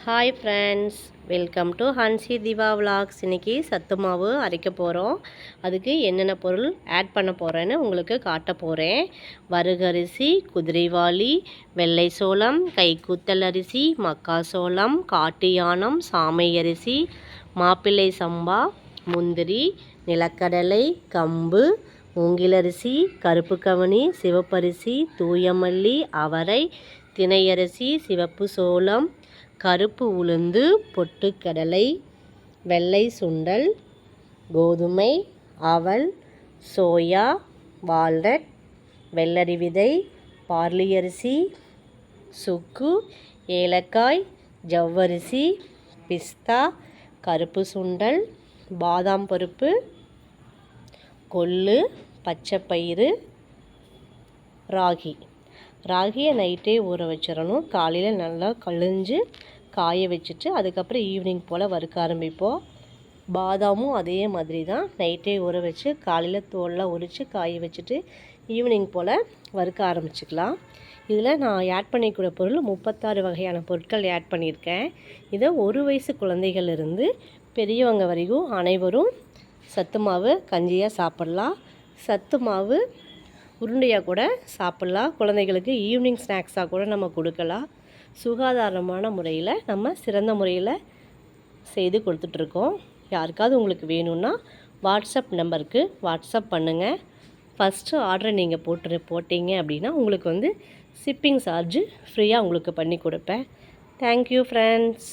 Hi friends, welcome to Hanshi Diva vlogs. இன்றைக்கி சத்து மாவு அரைக்க போகிறோம். அதுக்கு என்னென்ன பொருள் ஆட் பண்ண போகிறேன்னு உங்களுக்கு காட்ட போகிறேன். வரகரிசி, குதிரைவாளி, வெள்ளை சோளம், கைக்குத்தல் அரிசி, மக்காசோளம், காட்டு யானம், சாமை அரிசி, மாப்பிள்ளை சம்பா, முந்திரி, நிலக்கடலை, கம்பு, மூங்கிலரிசி, கருப்பு கவனி, சிவப்பரிசி, தூயமல்லி, அவரை, திணையரிசி, சிவப்பு சோளம், கருப்பு உளுந்து, பொட்டுக்கடலை, வெள்ளை சுண்டல், கோதுமை, அவல், சோயா, வால்நட், வெள்ளரி விதை, பார்லி அரிசி, சுக்கு, ஏலக்காய், ஜவ்வரிசி, பிஸ்தா, கருப்பு சுண்டல், பாதாம் பருப்பு, கொள்ளு, பச்சைப்பயிறு, ராகியை நைட்டே ஊற வச்சிடணும். காலையில் நல்லா கழிஞ்சு காய வச்சுட்டு அதுக்கப்புறம் ஈவினிங் போல் வறுக்க ஆரம்பிப்போம். பாதாமும் அதே மாதிரி தான், நைட்டே ஊற வச்சு காலையில் தோல்லாம் உரித்து காய வச்சுட்டு ஈவினிங் போல் வறுக்க ஆரம்பிச்சுக்கலாம். இதில் நான் ஆட் பண்ணிக்கூட பொருள் 36 வகையான பொருட்கள் ஆட் பண்ணியிருக்கேன். இதை 1 வயசு குழந்தைகளிலிருந்து பெரியவங்க வரைக்கும் அனைவரும் சத்து மாவு கஞ்சியாக சாப்பிட்லாம். சத்து மாவு உருண்டையாக கூட சாப்பிட்லாம். குழந்தைகளுக்கு ஈவினிங் ஸ்நாக்ஸாக கூட நம்ம கொடுக்கலாம். சுகாதாரமான முறையில் நம்ம சிறந்த முறையில் செய்து கொடுத்துட்ருக்கோம். யாருக்காவது உங்களுக்கு வேணும்னா வாட்ஸ்அப் நம்பருக்கு வாட்ஸ்அப் பண்ணுங்கள். ஃபஸ்ட்டு ஆர்டரை நீங்கள் போட்டிங்க அப்படின்னா உங்களுக்கு ஷிப்பிங் சார்ஜு ஃப்ரீயாக உங்களுக்கு பண்ணி கொடுப்பேன். Thank you friends.